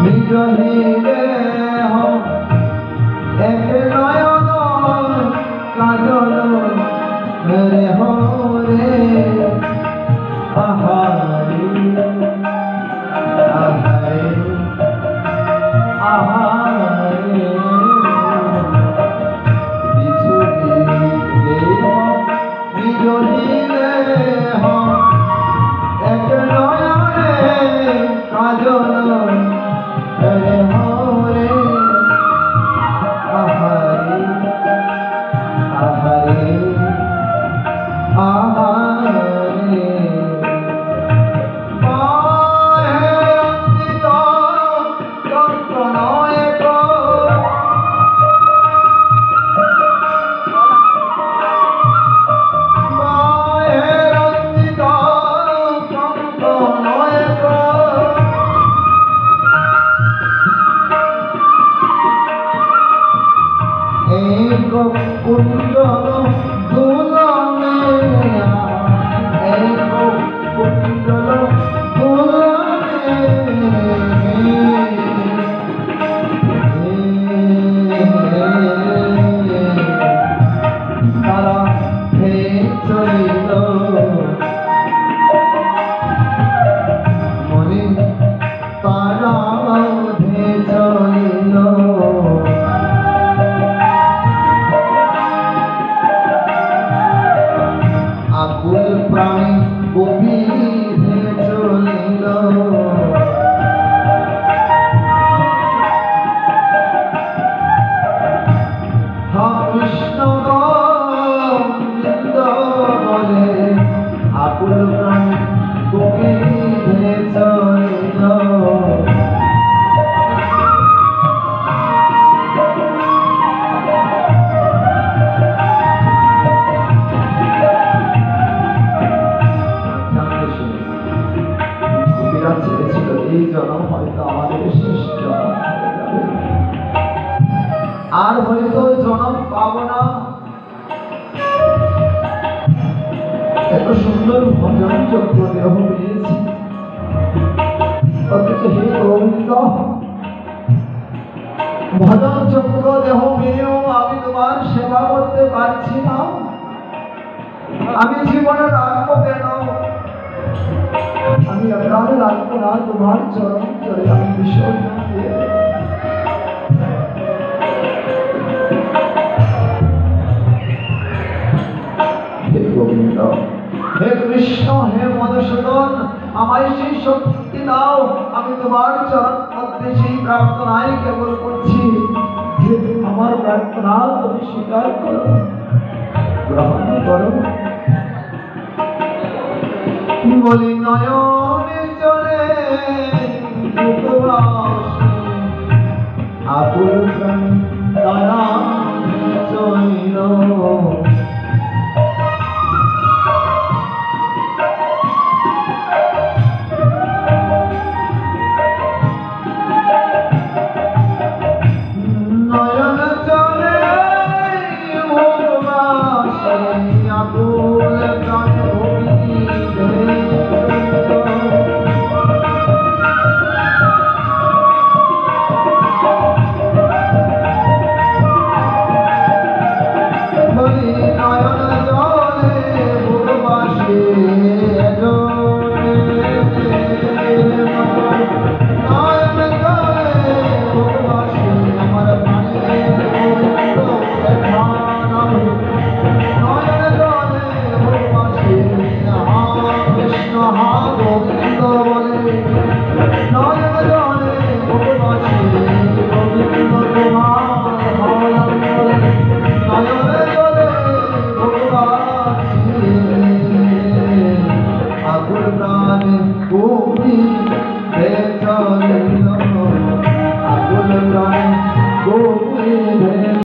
বিজহীরে হও এক নয়ন কাজল রে হরে আহারে আহারে আহারে বিজহীরে হও বিজহীরে হও এক নয়নে কাজল রে হরে আহারে আহারে আহারে মায়ের যন্ত্রণায় গো মায়ের যন্ত্রণায় গো এক কুণ্ডল দুলনে এক কুণ্ডল দুলনে তারা হে চলিল মনে তারা হে চলিল আকুল প্রাণী গভীরে চলিল হা কৃষ্ণ গোবিন্দ বলে আকুল প্রাণী গভীরে চলিল ছেড়েছিল এই জন্ম হয়তো আমাদের শেষ জন্ম হয়ে যাবে আর হয়তো জন্ম পাবো না এত সুন্দর ভজন যোগ্য দেহ পেয়েছি অথচ হে গোবিন্দ ভজন যোগ্য দেহ পেয়েও আমি তোমার সেবা করতে পারছি না আমি জীবনে রাখবো কেন আমি আপনার রাখবো না তোমার চরণ চলে আমি বিসর্জন দিয়ে হে গোবিন্দ হে কৃষ্ণ হে মধুসূদন আমায় সেই শক্তি দাও আমি তোমার চরণ মধ্যে সেই প্রার্থনাই কেবল করছি যে আমার প্রার্থনা তুমি স্বীকার করো গ্রহণ করো বলি নয়নে চলে আকুল প্রাণ তারা